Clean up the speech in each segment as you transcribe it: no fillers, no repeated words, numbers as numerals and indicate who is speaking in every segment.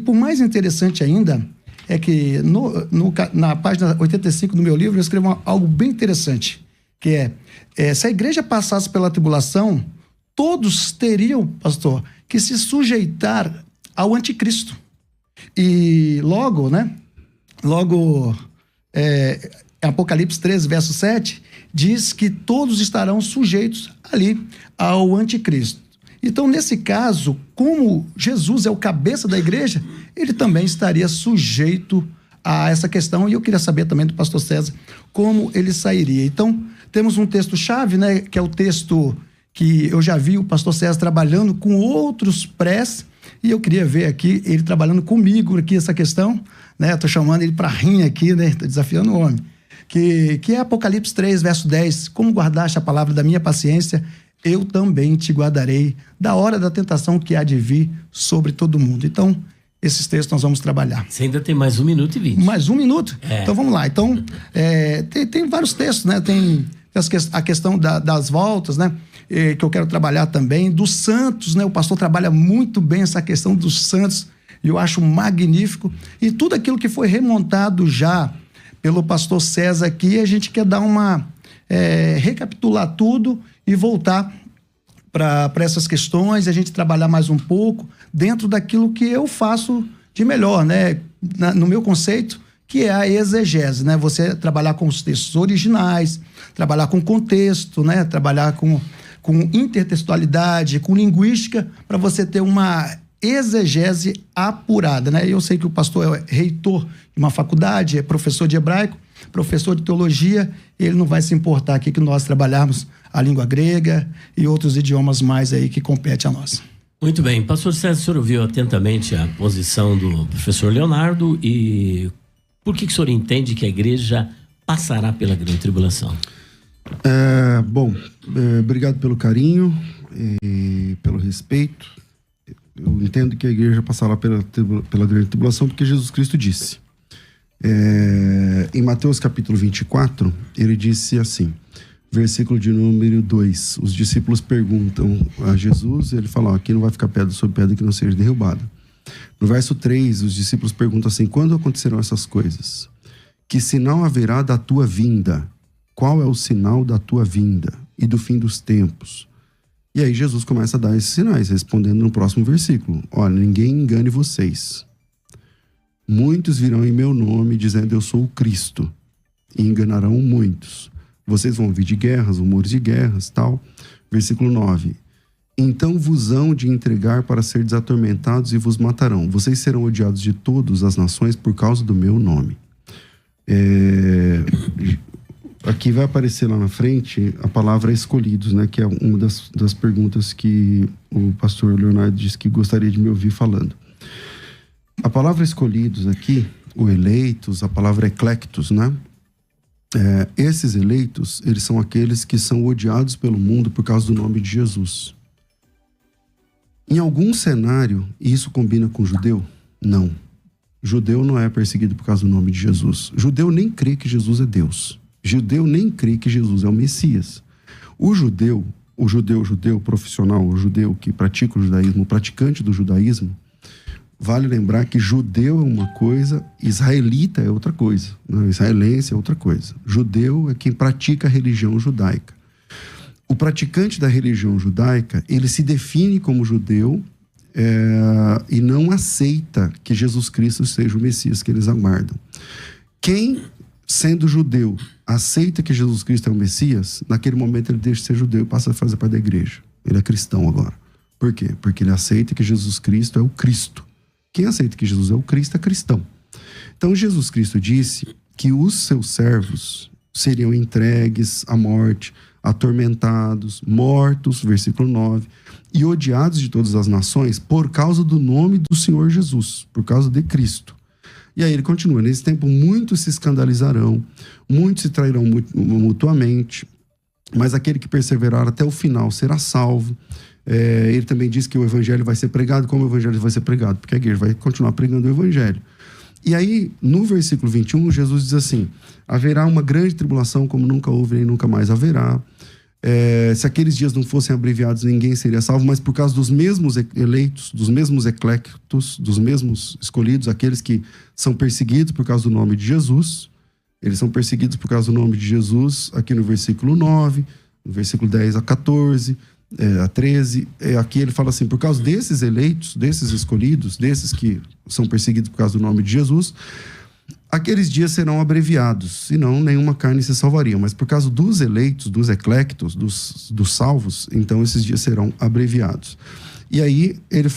Speaker 1: por mais interessante ainda, é que na página 85 do meu livro, eu escrevo algo bem interessante, que se a igreja passasse pela tribulação, todos teriam, pastor, que se sujeitar ao anticristo. E logo, Apocalipse 13, verso 7, diz que todos estarão sujeitos ali ao anticristo. Então, nesse caso, como Jesus é o cabeça da igreja, ele também estaria sujeito a essa questão. E eu queria saber também do pastor César como ele sairia. Então, temos um texto-chave, né, que é o texto que eu já vi o pastor César trabalhando com outros prés, e eu queria ver aqui ele trabalhando comigo aqui essa questão, né? Estou chamando ele para rir aqui, né? Estou desafiando o homem. Que é Apocalipse 3, verso 10. Como guardaste a palavra da minha paciência, eu também te guardarei da hora da tentação que há de vir sobre todo mundo. Então, esses textos nós vamos trabalhar.
Speaker 2: Você ainda tem mais 1 minuto e 20.
Speaker 1: Mais 1 minuto? Então, vamos lá. Então, tem vários textos, né? Tem a questão das voltas, né? Que eu quero trabalhar também. Dos santos, né? O pastor trabalha muito bem essa questão dos santos. E eu acho magnífico. E tudo aquilo que foi remontado já pelo pastor César aqui, a gente quer dar recapitular tudo e voltar para essas questões, a gente trabalhar mais um pouco dentro daquilo que eu faço de melhor, né? No meu conceito, que é a exegese, né? Você trabalhar com os textos originais, trabalhar com contexto, né? Trabalhar com intertextualidade, com linguística, para você ter uma exegese apurada, né? Eu sei que o pastor é reitor de uma faculdade, é professor de hebraico, professor de teologia, ele não vai se importar aqui que nós trabalharmos a língua grega e outros idiomas mais aí que competem a nós.
Speaker 2: Muito bem. Pastor César, o senhor ouviu atentamente a posição do professor Leonardo e por que o senhor entende que a igreja passará pela grande tribulação?
Speaker 3: Obrigado pelo carinho e pelo respeito. Eu entendo que a igreja passará pela grande tribulação porque Jesus Cristo disse. Em Mateus capítulo 24, ele disse assim, versículo de número 2, os discípulos perguntam a Jesus, ele fala, aqui não vai ficar pedra sobre pedra que não seja derrubada. No verso 3, os discípulos perguntam assim, quando acontecerão essas coisas? Que sinal haverá da tua vinda? Qual é o sinal da tua vinda e do fim dos tempos? E aí Jesus começa a dar esses sinais, respondendo no próximo versículo. Olha, ninguém engane vocês. Muitos virão em meu nome, dizendo eu sou o Cristo, e enganarão muitos. Vocês vão ouvir de guerras, rumores de guerras, tal. Versículo 9. Então vos hão de entregar para seres atormentados e vos matarão. Vocês serão odiados de todas as nações por causa do meu nome. Aqui vai aparecer lá na frente a palavra escolhidos, né? Que é uma das perguntas que o pastor Leonardo disse que gostaria de me ouvir falando. A palavra escolhidos aqui, o eleitos, a palavra eclectos, né? Esses eleitos, eles são aqueles que são odiados pelo mundo por causa do nome de Jesus. Em algum cenário, isso combina com judeu? Não. Judeu não é perseguido por causa do nome de Jesus. Judeu nem crê que Jesus é Deus. Judeu nem crê que Jesus é o Messias. O judeu profissional, o judeu que pratica o judaísmo, o praticante do judaísmo, vale lembrar que judeu é uma coisa, israelita é outra coisa, né? Israelense é outra coisa. Judeu é quem pratica a religião judaica. O praticante da religião judaica, ele se define como judeu e não aceita que Jesus Cristo seja o Messias que eles aguardam. Quem, sendo judeu, aceita que Jesus Cristo é o Messias, naquele momento ele deixa de ser judeu e passa a fazer parte da igreja. Ele é cristão agora. Por quê? Porque ele aceita que Jesus Cristo é o Cristo. Quem aceita que Jesus é o Cristo é cristão. Então Jesus Cristo disse que os seus servos seriam entregues à morte, atormentados, mortos, versículo 9, e odiados de todas as nações por causa do nome do Senhor Jesus, por causa de Cristo. E aí ele continua, nesse tempo muitos se escandalizarão, muitos se trairão mutuamente, mas aquele que perseverar até o final será salvo. Ele também diz que o evangelho vai ser pregado. Como o evangelho vai ser pregado? Porque a igreja vai continuar pregando o evangelho. E aí, no versículo 21, Jesus diz assim, haverá uma grande tribulação como nunca houve nem nunca mais haverá. Se aqueles dias não fossem abreviados, ninguém seria salvo, mas por causa dos mesmos eleitos, dos mesmos ecléctos, dos mesmos escolhidos, aqueles que são perseguidos por causa do nome de Jesus, eles são perseguidos por causa do nome de Jesus, aqui no versículo 9, no versículo 10 a 14, a 13, aqui ele fala assim, por causa desses eleitos, desses escolhidos, desses que são perseguidos por causa do nome de Jesus, aqueles dias serão abreviados, senão nenhuma carne se salvaria. Mas por causa dos eleitos, dos ecléctos, dos salvos, então esses dias serão abreviados. E aí ele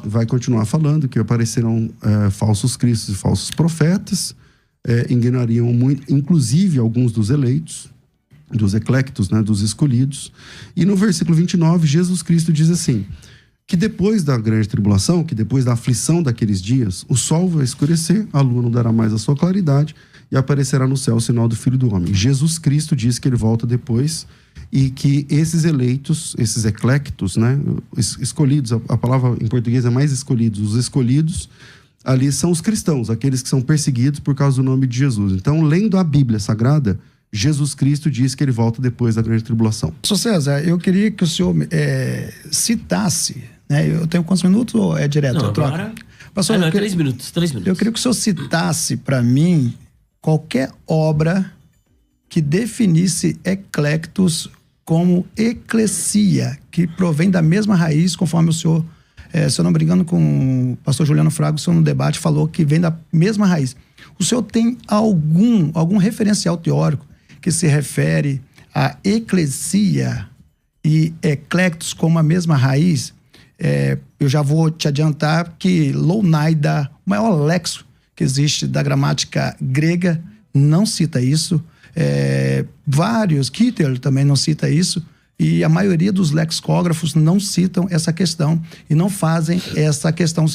Speaker 3: vai continuar falando que aparecerão falsos cristos e falsos profetas, enganariam muito, inclusive alguns dos eleitos, dos ecléctos, né, dos escolhidos. E no versículo 29, Jesus Cristo diz assim, que depois da grande tribulação, que depois da aflição daqueles dias, o sol vai escurecer, a lua não dará mais a sua claridade e aparecerá no céu o sinal do Filho do Homem. Jesus Cristo diz que ele volta depois e que esses eleitos, esses ecléctos, né, escolhidos, a palavra em português é mais escolhidos, os escolhidos ali são os cristãos, aqueles que são perseguidos por causa do nome de Jesus. Então, lendo a Bíblia Sagrada, Jesus Cristo diz que ele volta depois da grande tribulação.
Speaker 1: Pastor César, eu queria que o senhor citasse, né? Eu tenho quantos minutos ou é direto?
Speaker 2: Não, agora...
Speaker 1: Pastor,
Speaker 2: não, 3 minutos. Eu
Speaker 1: queria que o senhor citasse para mim qualquer obra que definisse ecléctos como eclesia, que provém da mesma raiz, conforme o senhor, se eu não me engano, com o pastor Juliano Fraga, o senhor no debate falou que vem da mesma raiz. O senhor tem algum referencial teórico que se refere a eclesia e ecléctos como a mesma raiz? Eu já vou te adiantar que Lounaida, o maior lexo que existe da gramática grega, não cita isso. Vários, Kittel também não cita isso. E a maioria dos lexicógrafos não citam essa questão e não fazem essa questão.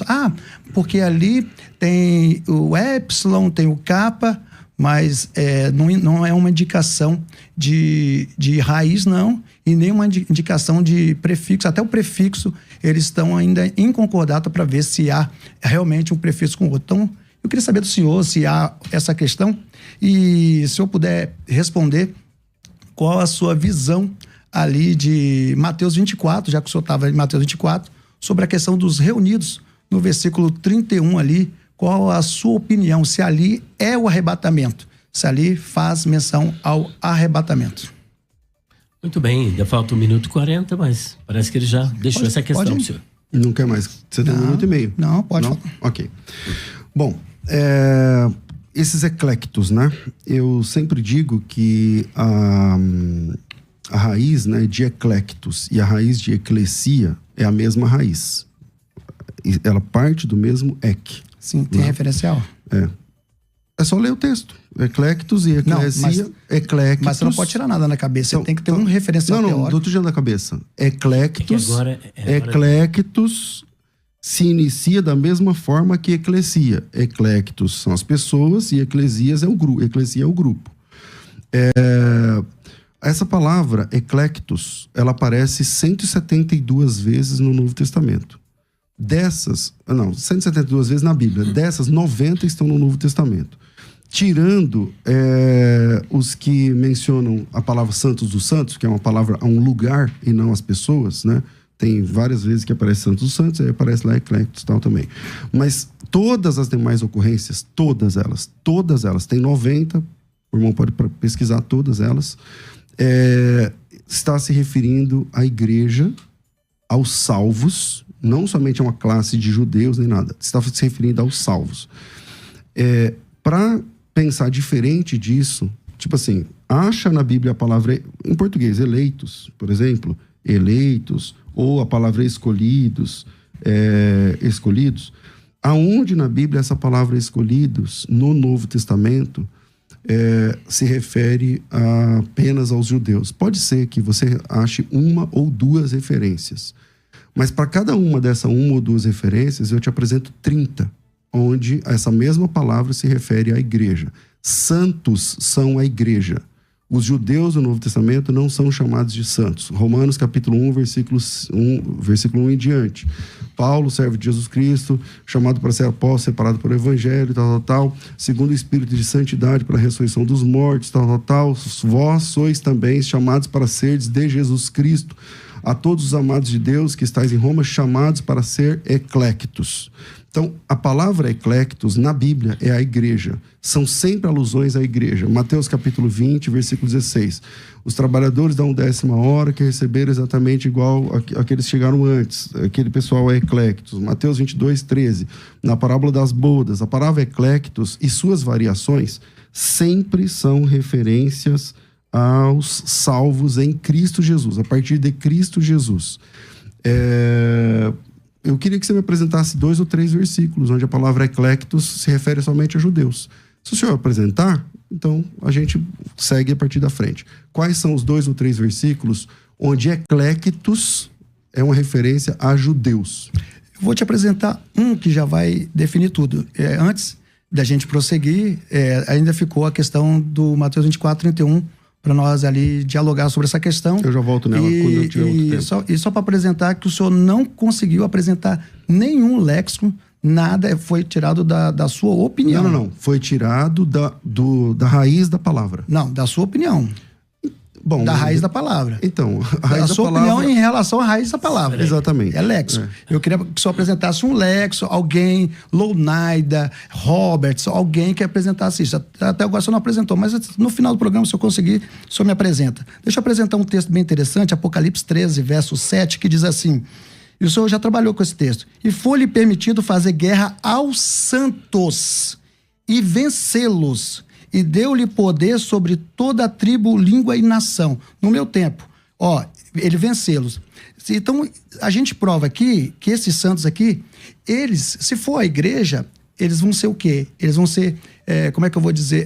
Speaker 1: Porque ali tem o epsilon, tem o kappa, mas não é uma indicação de raiz, não, e nem uma indicação de prefixo. Até o prefixo, eles estão ainda em concordata para ver se há realmente um prefixo com o outro. Então, eu queria saber do senhor se há essa questão e se eu puder responder qual a sua visão ali de Mateus 24, já que o senhor estava em Mateus 24, sobre a questão dos reunidos, no versículo 31 ali, qual a sua opinião, se ali é o arrebatamento, se ali faz menção ao arrebatamento.
Speaker 2: Muito bem, ainda falta 1 minuto e 40, mas parece que ele já deixou essa questão, senhor.
Speaker 3: Não quer mais? Você tem 1 minuto e meio?
Speaker 1: Não, pode falar.
Speaker 3: Ok. Bom, esses ecléctos, né? Eu sempre digo que a raiz, né, de ecléctos e a raiz de eclesia é a mesma raiz. Ela parte do mesmo ek.
Speaker 1: Sim, tem referencial?
Speaker 3: É só ler o texto. Ecléctos e eclesia, ecléctos...
Speaker 1: Mas você não pode tirar nada na cabeça, então, você tem que ter um referencial teórico. Não,
Speaker 3: do outro dia da cabeça. Ecléctos, ecléctos se inicia da mesma forma que eclesia. Ecléctos são as pessoas e eclesias é o grupo. Eclesia é o grupo. Essa palavra, ecléctos, ela aparece 172 vezes no Novo Testamento. 172 vezes na Bíblia. Dessas, 90 estão no Novo Testamento. Tirando os que mencionam a palavra santos dos santos, que é uma palavra a um lugar e não as pessoas, né? Tem várias vezes que aparece santos dos santos, aí aparece lá ecléctos e tal também. Mas todas as demais ocorrências, todas elas, tem 90, o irmão pode pesquisar todas elas, está se referindo à igreja, aos salvos, não somente a uma classe de judeus nem nada, está se referindo aos salvos. Para pensar diferente disso, tipo assim, acha na Bíblia a palavra, em português, eleitos, por exemplo, eleitos, ou a palavra escolhidos, escolhidos, aonde na Bíblia essa palavra escolhidos, no Novo Testamento, se refere apenas aos judeus. Pode ser que você ache 1 ou 2 referências, mas para cada uma dessas 1 ou 2 referências, eu te apresento 30, onde essa mesma palavra se refere à igreja. Santos são a igreja. Os judeus do Novo Testamento não são chamados de santos. Romanos capítulo 1, versículo 1 em diante. Paulo, servo de Jesus Cristo, chamado para ser apóstolo, separado por evangelho, tal. Segundo o Espírito de santidade para a ressurreição dos mortos, tal. Vós sois também chamados para seres de Jesus Cristo. A todos os amados de Deus que estáis em Roma, chamados para ser ecléctos. Então, a palavra ecléctos na Bíblia é a igreja. São sempre alusões à igreja. Mateus capítulo 20, versículo 16. Os trabalhadores da 10ª hora que receberam exatamente igual àqueles que chegaram antes. Aquele pessoal é ecléctos. Mateus 22, 13. Na parábola das bodas, a palavra ecléctos e suas variações sempre são referências aos salvos em Cristo Jesus, a partir de Cristo Jesus. Eu queria que você me apresentasse 2 ou 3 versículos onde a palavra ecléctos se refere somente a judeus. Se o senhor apresentar, então a gente segue a partir da frente. Quais são os 2 ou 3 versículos onde ecléctos é uma referência a judeus?
Speaker 1: Eu vou te apresentar um que já vai definir tudo. Antes da gente prosseguir, ainda ficou a questão do Mateus 24, 31, para nós ali dialogar sobre essa questão.
Speaker 3: Eu já volto nela quando eu tiver outro tempo.
Speaker 1: Só para apresentar que o senhor não conseguiu apresentar nenhum léxico, nada foi tirado da sua opinião.
Speaker 3: Não. Foi tirado da raiz da palavra.
Speaker 1: Não, da sua opinião. Bom, da raiz da palavra.
Speaker 3: Então, a raiz da
Speaker 1: sua
Speaker 3: palavra...
Speaker 1: opinião em relação à raiz da palavra.
Speaker 3: Exatamente.
Speaker 1: É léxico. Eu queria que o senhor apresentasse um léxico, alguém, Lounaida, Roberts, alguém que apresentasse isso. Até agora o senhor não apresentou, mas no final do programa, se eu conseguir, o senhor me apresenta. Deixa eu apresentar um texto bem interessante, Apocalipse 13, verso 7, que diz assim, e o senhor já trabalhou com esse texto, e foi-lhe permitido fazer guerra aos santos e vencê-los, e deu-lhe poder sobre toda a tribo, língua e nação. No meu tempo, ele vencê-los. Então, a gente prova aqui que esses santos aqui, eles, se for a igreja, eles vão ser o quê? Eles vão ser,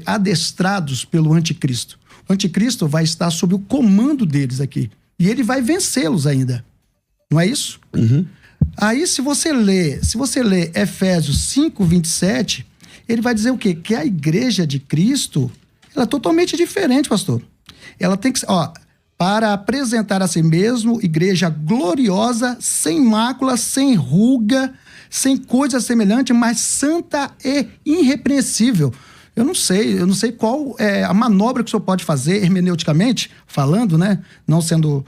Speaker 1: adestrados pelo anticristo. O anticristo vai estar sob o comando deles aqui. E ele vai vencê-los ainda. Não é isso?
Speaker 3: Uhum.
Speaker 1: Aí, se você lê Efésios 5, 27... ele vai dizer o quê? Que a igreja de Cristo, ela é totalmente diferente, pastor. Ela tem que ser, para apresentar a si mesmo, igreja gloriosa, sem mácula, sem ruga, sem coisa semelhante, mas santa e irrepreensível. Eu não sei qual é a manobra que o senhor pode fazer, hermeneuticamente falando, né? Não sendo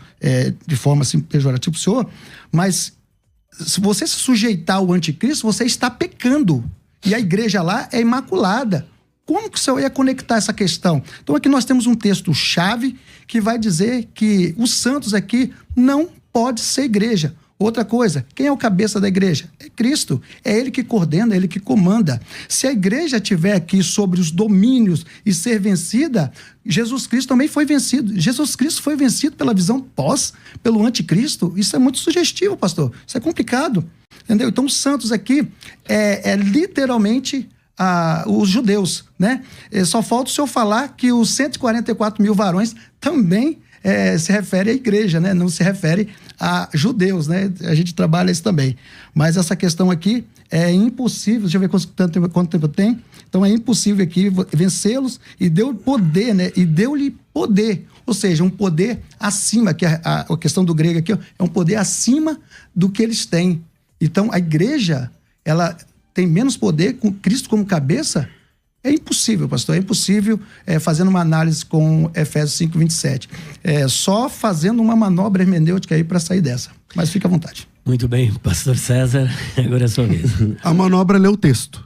Speaker 1: de forma assim, pejorativa para o senhor, mas se você se sujeitar ao anticristo, você está pecando. E a igreja lá é imaculada. Como que o senhor ia conectar essa questão? Então aqui nós temos um texto-chave que vai dizer que os santos aqui não pode ser igreja. Outra coisa, quem é o cabeça da igreja? É Cristo. É Ele que coordena, é Ele que comanda. Se a igreja estiver aqui sobre os domínios e ser vencida, Jesus Cristo também foi vencido. Jesus Cristo foi vencido pela visão pelo anticristo. Isso é muito sugestivo, pastor. Isso é complicado. Entendeu? Então, os santos aqui é literalmente os judeus, né? Só falta o senhor falar que os 144 mil varões também se refere à igreja, né? Não se refere a judeus, né? A gente trabalha isso também. Mas essa questão aqui é impossível. Deixa eu ver quanto tempo tem. Então, é impossível aqui vencê-los e deu poder, né? E deu-lhe poder. Ou seja, um poder acima, que a questão do grego aqui, é um poder acima do que eles têm. Então, a igreja, ela tem menos poder com Cristo como cabeça? É impossível, pastor. É impossível fazendo uma análise com Efésios 5, 27. Só fazendo uma manobra hermenêutica aí para sair dessa. Mas fica à vontade.
Speaker 2: Muito bem, pastor César, agora é a sua vez.
Speaker 3: A manobra é ler o texto.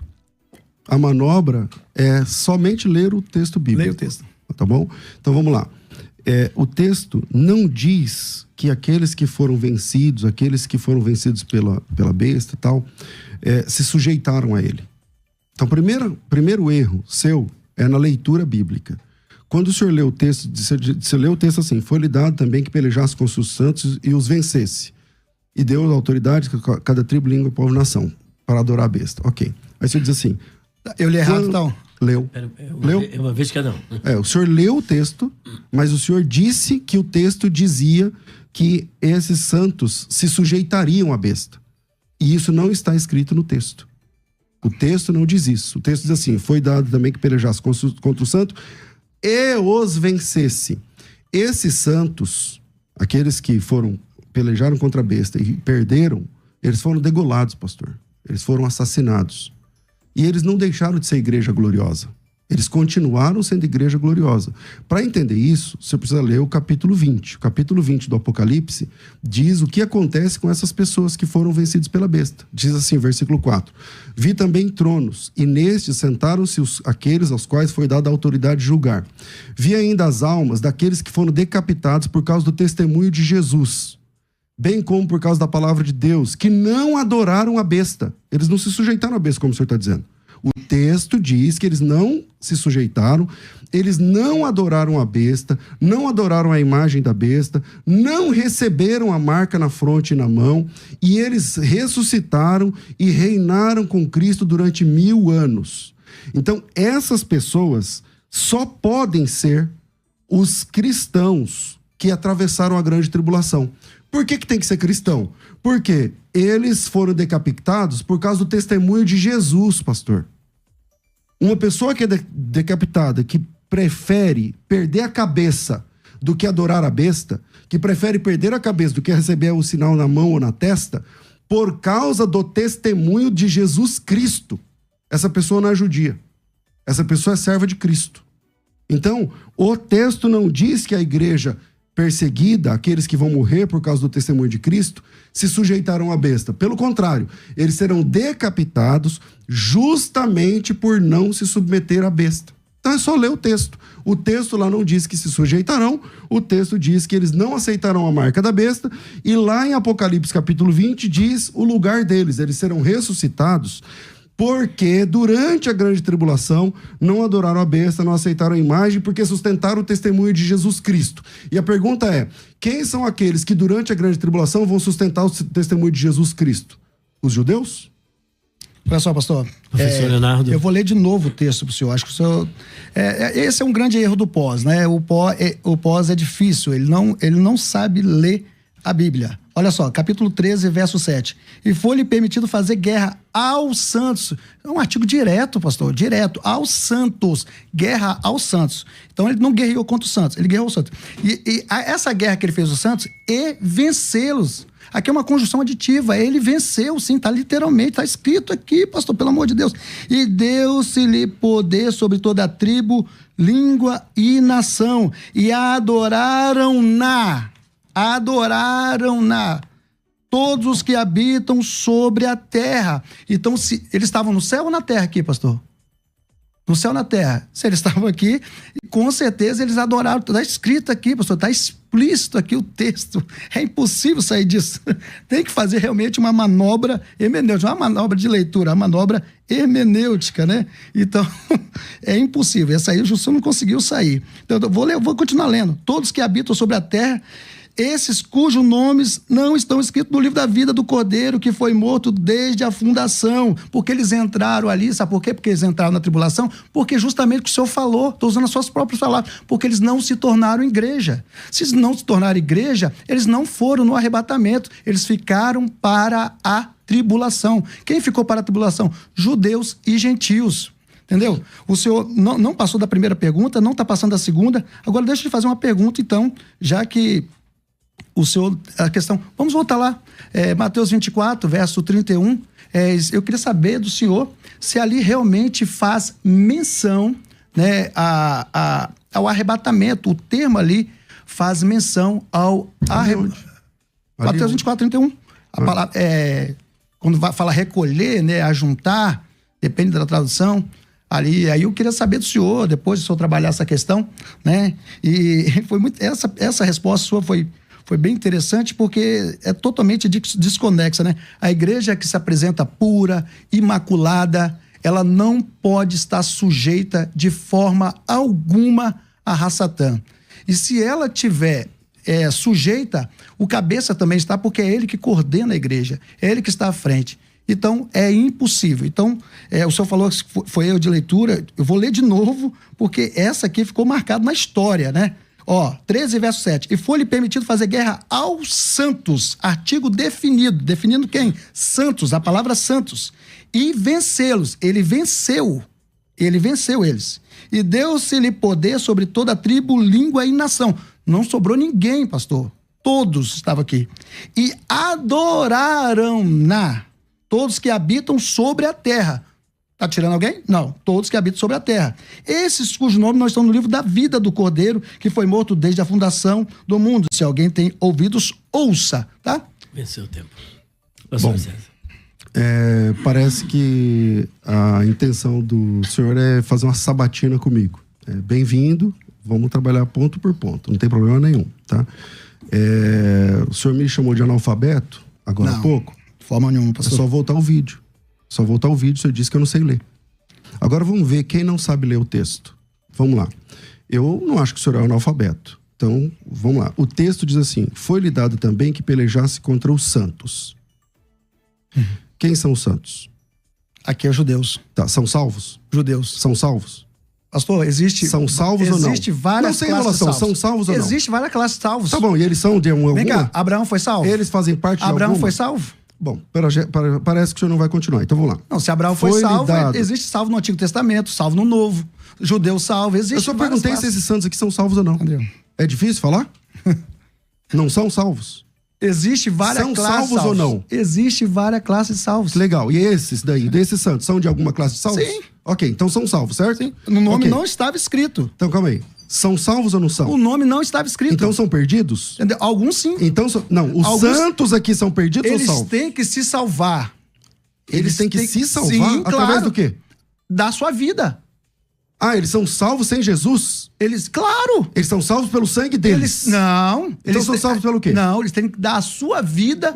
Speaker 3: A manobra é somente ler o texto bíblico.
Speaker 1: Leia o texto.
Speaker 3: Tá bom? Então, vamos lá. O texto não diz que aqueles que foram vencidos pela besta e tal, se sujeitaram a ele. Então, primeiro erro seu é na leitura bíblica. Quando o senhor lê o texto, você lê o texto assim, foi-lhe dado também que pelejasse com os seus santos e os vencesse. E deu autoridade a cada tribo, língua, povo e nação, para adorar a besta. Ok. Aí você diz assim...
Speaker 1: Eu li errado, então?
Speaker 3: Leu.
Speaker 2: Leu? Uma vez cada um.
Speaker 3: O senhor leu o texto, mas o senhor disse que o texto dizia que esses santos se sujeitariam à besta. E isso não está escrito no texto. O texto não diz isso. O texto diz assim, foi dado também que pelejasse contra o santo. e os vencesse. Esses santos, aqueles que pelejaram contra a besta e perderam, eles foram degolados, pastor. Eles foram assassinados. E eles não deixaram de ser igreja gloriosa. Eles continuaram sendo igreja gloriosa. Para entender isso, você precisa ler o capítulo 20. O capítulo 20 do Apocalipse diz o que acontece com essas pessoas que foram vencidas pela besta. Diz assim, versículo 4. Vi também tronos, e nestes sentaram-se aqueles aos quais foi dada a autoridade de julgar. Vi ainda as almas daqueles que foram decapitados por causa do testemunho de Jesus, bem como por causa da palavra de Deus, que não adoraram a besta. Eles não se sujeitaram à besta, como o senhor está dizendo. O texto diz que eles não se sujeitaram, eles não adoraram a besta, não adoraram a imagem da besta, não receberam a marca na fronte e na mão, e eles ressuscitaram e reinaram com Cristo durante 1000 anos. Então, essas pessoas só podem ser os cristãos que atravessaram a grande tribulação. Por que tem que ser cristão? Porque eles foram decapitados por causa do testemunho de Jesus, pastor. Uma pessoa que é decapitada, que prefere perder a cabeça do que adorar a besta, que prefere perder a cabeça do que receber o sinal na mão ou na testa, por causa do testemunho de Jesus Cristo. Essa pessoa não é judia. Essa pessoa é serva de Cristo. Então, o texto não diz que a igreja perseguida, aqueles que vão morrer por causa do testemunho de Cristo, se sujeitarão à besta. Pelo contrário, eles serão decapitados justamente por não se submeter à besta. Então é só ler o texto. O texto lá não diz que se sujeitarão, o texto diz que eles não aceitarão a marca da besta, e lá em Apocalipse capítulo 20 diz o lugar deles, eles serão ressuscitados, porque durante a grande tribulação não adoraram a besta, não aceitaram a imagem, porque sustentaram o testemunho de Jesus Cristo. E a pergunta é, quem são aqueles que durante a grande tribulação vão sustentar o testemunho de Jesus Cristo? Os judeus?
Speaker 1: Olha só, pastor.
Speaker 2: Professor Leonardo.
Speaker 1: Eu vou ler de novo o texto para o senhor. Acho que o senhor... esse é um grande erro do pós, né? O pós é difícil, ele não sabe ler a Bíblia. Olha só, capítulo 13, verso 7. E foi-lhe permitido fazer guerra aos santos. É um artigo direto, pastor, direto. Aos santos. Guerra aos santos. Então ele não guerreou contra os santos, ele guerreou aos santos. E essa guerra que ele fez aos santos e vencê-los. Aqui é uma conjunção aditiva. Ele venceu, sim, está literalmente, está escrito aqui, pastor, pelo amor de Deus. E deu-se-lhe poder sobre toda a tribo, língua e nação. E adoraram-na todos os que habitam sobre a terra. Então, eles estavam no céu ou na terra aqui, pastor? No céu ou na terra? Se eles estavam aqui, com certeza eles adoraram. Está escrito aqui, pastor, está explícito aqui o texto. É impossível sair disso. Tem que fazer realmente uma manobra hermenêutica, uma manobra de leitura, uma manobra hermenêutica, né? Então, é impossível. Essa aí o Justo não conseguiu sair. Então, eu vou continuar lendo. Todos que habitam sobre a terra, esses cujos nomes não estão escritos no livro da vida do Cordeiro, que foi morto desde a fundação. Porque eles entraram ali, sabe por quê? Porque eles entraram na tribulação, porque justamente o que o Senhor falou, estou usando as suas próprias palavras, porque eles não se tornaram igreja. Se eles não se tornaram igreja, eles não foram no arrebatamento, eles ficaram para a tribulação. Quem ficou para a tribulação? Judeus e gentios. Entendeu? O senhor não passou da primeira pergunta, não está passando da segunda. Agora deixa eu fazer uma pergunta, então, já que o senhor, a questão, vamos voltar lá, Mateus 24, verso 31, eu queria saber do senhor se ali realmente faz menção, né, ao arrebatamento, o termo ali faz menção ao arrebatamento. Mateus 24, 31, a palavra, quando fala recolher, né, ajuntar, depende da tradução, ali, aí eu queria saber do senhor, depois do senhor trabalhar essa questão, né, e foi muito, essa resposta sua foi bem interessante, porque é totalmente desconexa, né? A igreja que se apresenta pura, imaculada, ela não pode estar sujeita de forma alguma a Satã. E se ela tiver sujeita, o cabeça também está, porque é ele que coordena a igreja, é ele que está à frente. Então, é impossível. Então, o senhor falou que foi erro de leitura, eu vou ler de novo, porque essa aqui ficou marcada na história, né? 13, verso 7. E foi-lhe permitido fazer guerra aos santos. Artigo definido. Definindo quem? Santos, a palavra santos. E vencê-los. Ele venceu. Ele venceu eles. E deu-se-lhe poder sobre toda a tribo, língua e nação. Não sobrou ninguém, pastor. Todos estavam aqui. E adoraram-na todos que habitam sobre a terra. Está tirando alguém? Não. Todos que habitam sobre a terra. Esses cujos nomes não estão no livro da vida do Cordeiro, que foi morto desde a fundação do mundo. Se alguém tem ouvidos, ouça, tá?
Speaker 2: Venceu o tempo. Pastor César.
Speaker 3: Parece que a intenção do senhor é fazer uma sabatina comigo. Bem-vindo, vamos trabalhar ponto por ponto, não tem problema nenhum, tá? O senhor me chamou de analfabeto agora há pouco?
Speaker 1: De forma nenhuma, pastor.
Speaker 3: É só voltar o vídeo. O senhor disse que eu não sei ler. Agora vamos ver quem não sabe ler o texto. Vamos lá. Eu não acho que o senhor é analfabeto. Então, vamos lá. O texto diz assim: foi-lhe dado também que pelejasse contra os santos. Quem são os santos?
Speaker 1: Aqui é os judeus.
Speaker 3: Tá, são salvos?
Speaker 1: Judeus.
Speaker 3: São salvos?
Speaker 1: Pastor, existe...
Speaker 3: São salvos ou não?
Speaker 1: Existe várias
Speaker 3: não sem
Speaker 1: classes
Speaker 3: relação,
Speaker 1: de salvos.
Speaker 3: são salvos ou não?
Speaker 1: Existe várias classes de salvos.
Speaker 3: Tá bom, e eles são de alguma?
Speaker 1: Vem cá, Abraão foi salvo?
Speaker 3: Eles fazem parte de
Speaker 1: Abraão
Speaker 3: alguma?
Speaker 1: foi salvo?
Speaker 3: Bom, parece que o senhor não vai continuar, então vamos lá.
Speaker 1: Não, se Abraão foi salvo, existe salvo no Antigo Testamento, salvo no Novo, judeu salvo, existe.
Speaker 3: Eu só perguntei se esses santos aqui são salvos ou não.
Speaker 1: Entendeu?
Speaker 3: É difícil falar? Não são salvos?
Speaker 1: Existe várias
Speaker 3: são
Speaker 1: classes
Speaker 3: salvos ou não?
Speaker 1: Existe várias classes de salvos.
Speaker 3: Legal. E esses daí, desses santos, são de alguma classe de salvos?
Speaker 1: Sim.
Speaker 3: Ok, então são salvos, certo?
Speaker 1: Sim. No nome não estava escrito.
Speaker 3: Então, calma aí. São salvos ou não são?
Speaker 1: O nome não estava escrito.
Speaker 3: Então são perdidos?
Speaker 1: Entendeu? Alguns sim.
Speaker 3: Então, os santos aqui são perdidos ou salvos?
Speaker 1: Eles têm que se salvar.
Speaker 3: Eles têm que se salvar?
Speaker 1: Sim,
Speaker 3: através
Speaker 1: claro.
Speaker 3: do quê?
Speaker 1: Da sua vida.
Speaker 3: Ah, eles são salvos sem Jesus?
Speaker 1: Claro!
Speaker 3: Eles são salvos pelo sangue deles?
Speaker 1: Não.
Speaker 3: Eles são salvos pelo quê?
Speaker 1: Não, eles têm que dar a sua vida,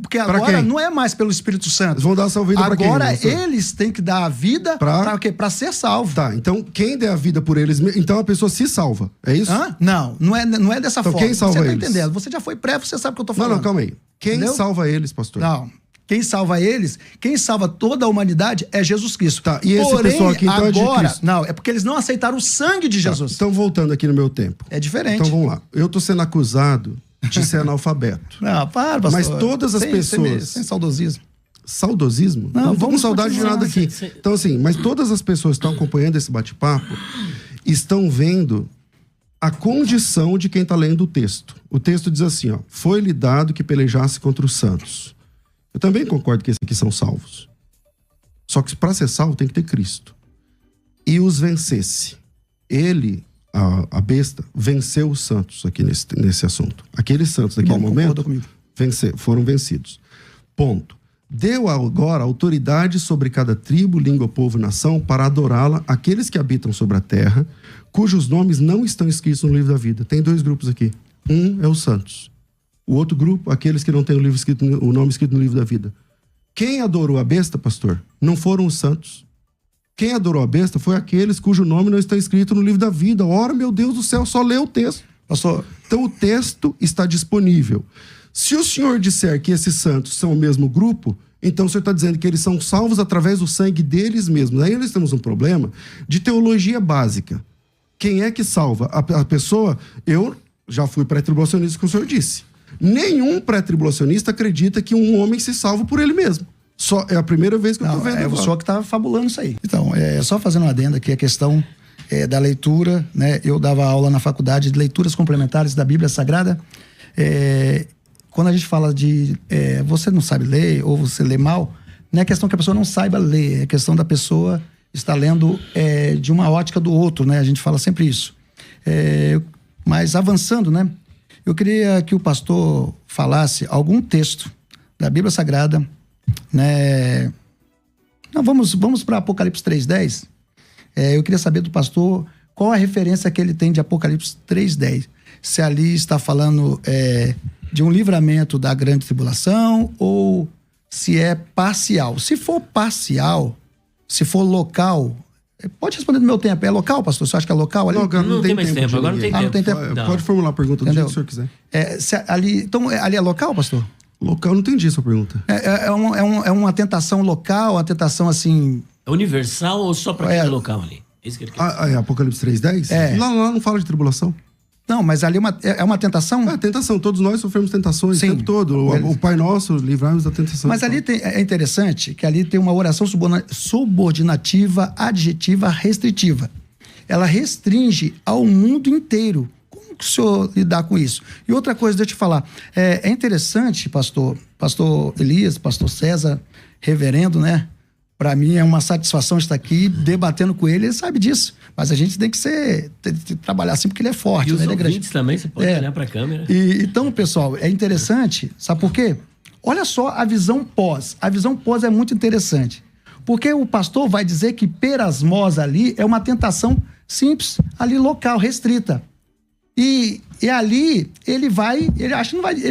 Speaker 1: porque agora não é mais pelo Espírito Santo.
Speaker 3: Eles vão dar a sua vida para quem?
Speaker 1: Agora eles têm que dar a vida para quê? Para ser salvo.
Speaker 3: Tá, então quem der a vida por eles, então a pessoa se salva, é isso?
Speaker 1: Não é dessa
Speaker 3: então,
Speaker 1: forma.
Speaker 3: Quem salva eles?
Speaker 1: Você tá entendendo, você já foi pré, você sabe o que eu tô falando.
Speaker 3: Não, calma aí. Quem salva eles, pastor?
Speaker 1: Não. Quem salva eles, quem salva toda a humanidade é Jesus Cristo.
Speaker 3: Tá, e esse pessoal aqui então
Speaker 1: agora,
Speaker 3: é de Cristo?
Speaker 1: Não, é porque eles não aceitaram o sangue de Jesus.
Speaker 3: Então, voltando aqui no meu tempo.
Speaker 1: É diferente.
Speaker 3: Então, vamos lá. Eu tô sendo acusado de ser analfabeto.
Speaker 1: Não, para, pastor.
Speaker 3: Mas todas as pessoas...
Speaker 1: Sem saudosismo.
Speaker 3: Saudosismo? Não tô com saudade de nada aqui. Então, assim, mas todas as pessoas que estão acompanhando esse bate-papo estão vendo a condição de quem está lendo o texto. O texto diz assim, ó: foi-lhe dado que pelejasse contra os santos. Eu também concordo que esses aqui são salvos. Só que para ser salvo tem que ter Cristo. E os vencesse. Ele, a besta, venceu os santos aqui nesse assunto. Aqueles santos naquele momento foram vencidos. Ponto. Deu agora autoridade sobre cada tribo, língua, povo, nação, para adorá-la, aqueles que habitam sobre a terra, cujos nomes não estão escritos no livro da vida. Tem dois grupos aqui. Um é os santos. O outro grupo, aqueles que não têm o nome escrito no livro da vida. Quem adorou a besta, pastor, não foram os santos. Quem adorou a besta foi aqueles cujo nome não está escrito no livro da vida. Ora, meu Deus do céu, só lê o texto. Pastor, então o texto está disponível. Se o senhor disser que esses santos são o mesmo grupo, então o senhor está dizendo que eles são salvos através do sangue deles mesmos. Aí nós temos um problema de teologia básica. Quem é que salva? A pessoa... Eu já fui pré-tribulacionista, como o senhor disse. Nenhum pré-tribulacionista acredita que um homem se salva por ele mesmo. É a primeira vez que eu estou vendo.
Speaker 1: É o senhor que está fabulando isso aí. Então, só fazendo uma adenda aqui, a questão da leitura, né? Eu dava aula na faculdade de leituras complementares da Bíblia Sagrada. Quando a gente fala de você não sabe ler ou você lê mal, não é questão que a pessoa não saiba ler, é questão da pessoa estar lendo de uma ótica do outro, né? A gente fala sempre isso. Mas avançando, né? Eu queria que o pastor falasse algum texto da Bíblia Sagrada, né? Não, vamos para Apocalipse 3:10. Eu queria saber do pastor qual a referência que ele tem de Apocalipse 3:10. Se ali está falando de um livramento da grande tribulação ou se é parcial. Se for parcial, se for local... Pode responder no meu tempo. É local, pastor? Você acha que é local ali?
Speaker 2: Não tem mais tempo. Agora não tem tempo.
Speaker 1: Não tem tempo.
Speaker 3: Pode formular a pergunta do jeito que o senhor quiser.
Speaker 1: Então, ali é local, pastor?
Speaker 3: Local, não entendi a sua pergunta.
Speaker 1: É uma tentação local, uma tentação assim...
Speaker 2: É universal ou só para quem é local ali? É isso que ele quer.
Speaker 3: Apocalipse 3:10? Lá não fala de tribulação.
Speaker 1: Não, mas ali é uma tentação?
Speaker 3: É tentação. Todos nós sofremos tentações o tempo todo. O Pai Nosso, livrai-nos da tentação.
Speaker 1: Mas ali é interessante que ali tem uma oração subordinativa, adjetiva, restritiva. Ela restringe ao mundo inteiro. Como que o senhor lidar com isso? E outra coisa, deixa eu te falar. É interessante, pastor Elias, pastor César, reverendo, né? Para mim é uma satisfação estar aqui debatendo com ele sabe disso. Mas a gente tem que trabalhar assim porque ele é forte.
Speaker 2: E os
Speaker 1: né?
Speaker 2: ouvintes também, você pode olhar para a câmera.
Speaker 1: Então, pessoal, é interessante, sabe por quê? Olha só a visão pós. A visão pós é muito interessante. Porque o pastor vai dizer que perasmos ali é uma tentação simples, ali local, restrita. E ali ele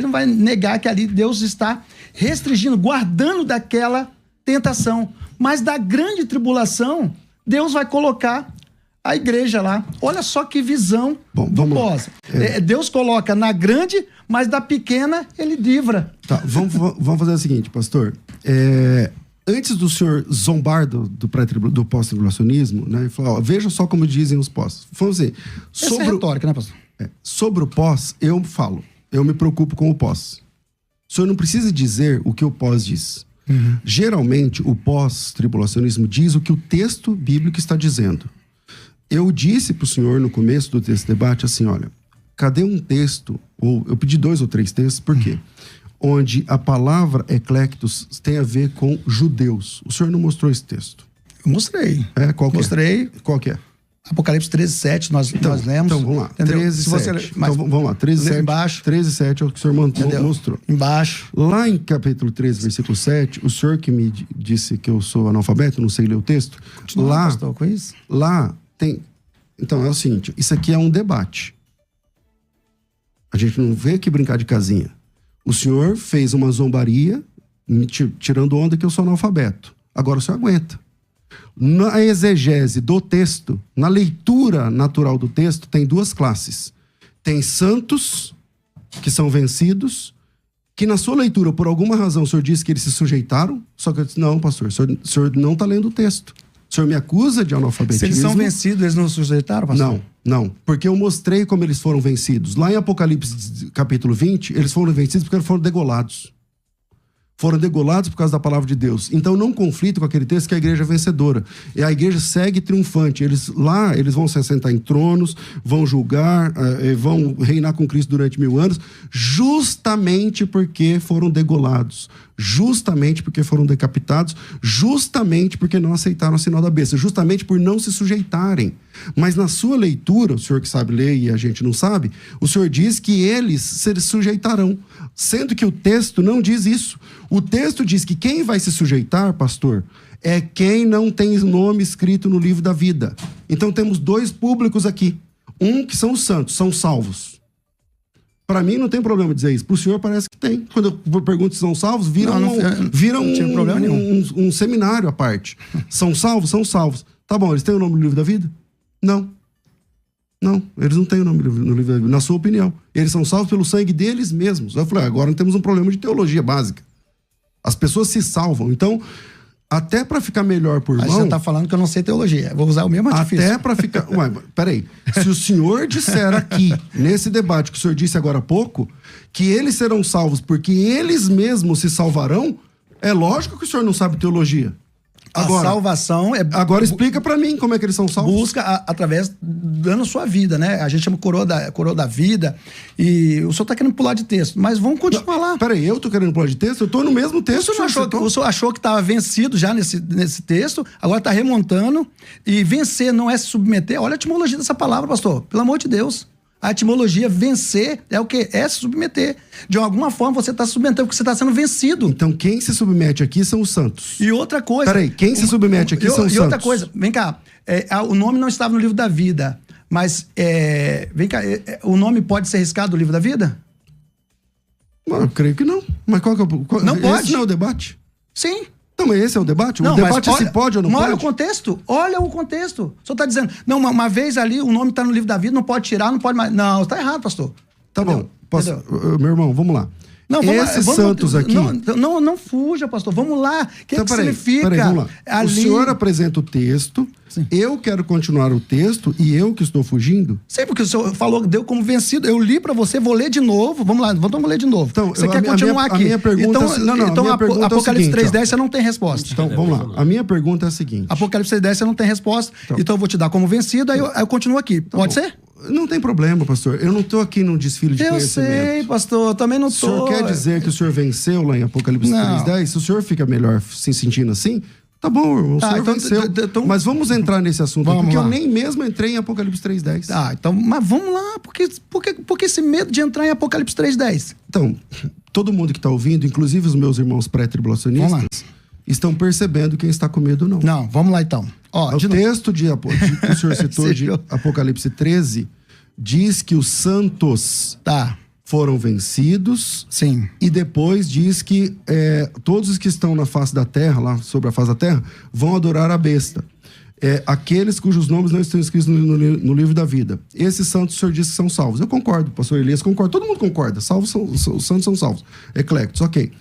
Speaker 1: não vai negar que ali Deus está restringindo, guardando daquela tentação. Mas da grande tribulação, Deus vai colocar a igreja lá. Olha só que visão do pós. Deus coloca na grande, mas da pequena ele livra.
Speaker 3: Tá, vamos fazer o seguinte, pastor. Antes do senhor zombar do pós-tribulacionismo, né, ele falou, veja só como dizem os pós. Vamos dizer,
Speaker 1: essa é retórica, né, pastor?
Speaker 3: Sobre o pós, eu me preocupo com o pós. O senhor não precisa dizer o que o pós diz. Uhum. Geralmente, o pós-tribulacionismo diz o que o texto bíblico está dizendo. Eu disse para o senhor no começo desse debate assim, olha, cadê um texto, ou eu pedi 2 ou 3 textos, por quê? Onde a palavra eclectos tem a ver com judeus. O senhor não mostrou esse texto?
Speaker 1: Eu mostrei.
Speaker 3: Qual que
Speaker 1: mostrei.
Speaker 3: É? Qual que é?
Speaker 1: Apocalipse 13:7, nós lemos.
Speaker 3: Então, vamos lá. 13:7. Então, vamos lá. 13:7.
Speaker 1: Embaixo.
Speaker 3: 13:7 é o que o senhor mostrou.
Speaker 1: Embaixo.
Speaker 3: Lá em capítulo 13, versículo 7, o senhor que me disse que eu sou analfabeto, não sei ler o texto.
Speaker 1: Continua, pastor, com isso?
Speaker 3: Lá tem... Então, é o seguinte, isso aqui é um debate. A gente não veio aqui brincar de casinha. O senhor fez uma zombaria, tirando onda que eu sou analfabeto. Agora o senhor aguenta. Na exegese do texto, na leitura natural do texto, tem 2 classes. Tem santos, que são vencidos, que na sua leitura, por alguma razão, o senhor disse que eles se sujeitaram, só que eu disse, não, pastor, o senhor não está lendo o texto. O senhor me acusa de analfabetismo.
Speaker 1: Se eles são vencidos, eles não se sujeitaram, pastor?
Speaker 3: Não, porque eu mostrei como eles foram vencidos. Lá em Apocalipse, capítulo 20, eles foram vencidos porque eles foram degolados. Foram degolados por causa da palavra de Deus. Então não conflito com aquele texto que a igreja é vencedora. E a igreja segue triunfante. Eles vão se assentar em tronos, vão julgar, vão reinar com Cristo durante 1000 anos, justamente porque foram degolados, justamente porque foram decapitados, justamente porque não aceitaram o sinal da besta, justamente por não se sujeitarem. Mas na sua leitura, o senhor que sabe ler e a gente não sabe, o senhor diz que eles se sujeitarão, sendo que o texto não diz isso. O texto diz que quem vai se sujeitar, pastor, é quem não tem nome escrito no livro da vida. Então temos 2 públicos aqui. Um que são os santos, são salvos. Para mim não tem problema dizer isso. Para o senhor parece que tem. Quando eu pergunto se são salvos, viram um seminário à parte. São salvos? São salvos. Tá bom, eles têm o nome no livro da vida? Não, eles não têm o nome no livro da vida, na sua opinião. Eles são salvos pelo sangue deles mesmos. Eu falei, agora temos um problema de teologia básica. As pessoas se salvam. Então, até para ficar melhor por irmão...
Speaker 1: Mas você está falando que eu não sei teologia. Vou usar o mesmo artifício.
Speaker 3: Até para ficar... Ué, peraí. Se o senhor disser aqui, nesse debate que o senhor disse agora há pouco, que eles serão salvos porque eles mesmos se salvarão, é lógico que o senhor não sabe teologia. Agora,
Speaker 1: a salvação é...
Speaker 3: Agora explica pra mim como é que eles são salvos.
Speaker 1: Busca através, dando sua vida, né? A gente chama coroa da vida. E o senhor tá querendo pular de texto, mas vamos continuar lá.
Speaker 3: Peraí, eu tô querendo pular de texto? Eu tô no mesmo texto.
Speaker 1: O senhor achou que estava vencido já nesse texto, agora tá remontando. E vencer não é se submeter. Olha a etimologia dessa palavra, pastor. Pelo amor de Deus. A etimologia vencer é o quê? É se submeter. De alguma forma você está se submetendo porque você está sendo vencido.
Speaker 3: Então quem se submete aqui são os santos.
Speaker 1: E outra coisa...
Speaker 3: Peraí, quem se submete aqui são os santos.
Speaker 1: E outra coisa, vem cá, o nome não estava no livro da vida, mas, vem cá, o nome pode ser riscado do livro da vida?
Speaker 3: Eu creio que não. Mas qual que é o...
Speaker 1: Não pode.
Speaker 3: Esse não é o debate?
Speaker 1: Sim.
Speaker 3: Não, mas esse é o debate?
Speaker 1: Não,
Speaker 3: o debate é se pode ou não pode?
Speaker 1: Olha o contexto. Olha o contexto. O senhor está dizendo, não, uma vez ali o nome está no livro da vida, não pode tirar, não pode mais. Não, está errado, pastor.
Speaker 3: Tá bom. Meu irmão, vamos lá.
Speaker 1: Não,
Speaker 3: Esses santos aqui...
Speaker 1: Não fuja, pastor. Vamos lá. O que significa?
Speaker 3: Peraí, vamos lá.
Speaker 1: Ali...
Speaker 3: O senhor apresenta o texto, sim. Eu quero continuar o texto e eu que estou fugindo?
Speaker 1: Sei, porque o senhor falou, deu como vencido. Eu li para você, vou ler de novo. Vamos lá, vamos ler de novo.
Speaker 3: Então,
Speaker 1: você quer continuar aqui?
Speaker 3: A minha pergunta,
Speaker 1: então Apocalipse 3:10 você não tem resposta.
Speaker 3: Então, vamos lá. A minha pergunta é a seguinte.
Speaker 1: Apocalipse 3:10 você não tem resposta. Então eu vou te dar como vencido, aí eu continuo aqui. Pode ser?
Speaker 3: Não tem problema, pastor. Eu não estou aqui num desfile de conhecimento. Eu sei,
Speaker 1: pastor. Eu também não estou.
Speaker 3: O senhor quer dizer que o senhor venceu lá em Apocalipse 3:10? Se o senhor fica melhor se sentindo assim, tá bom, irmão. O senhor venceu. Mas vamos entrar nesse assunto aqui, porque eu nem mesmo entrei em Apocalipse 3:10.
Speaker 1: Então, mas vamos lá. Por que esse medo de entrar em Apocalipse 3:10?
Speaker 3: Então, todo mundo que está ouvindo, inclusive os meus irmãos pré-tribulacionistas, estão percebendo quem está com medo ou não.
Speaker 1: Não, vamos lá então.
Speaker 3: O texto que o senhor citou de Apocalipse 13 diz que os santos foram vencidos.
Speaker 1: Sim.
Speaker 3: E depois diz que todos os que estão na face da terra, lá sobre a face da terra, vão adorar a besta. Aqueles cujos nomes não estão escritos no livro da vida. Esses santos, o senhor diz que são salvos. Eu concordo, o pastor Elias concorda, todo mundo concorda. Os santos são salvos. Eclectos, ok.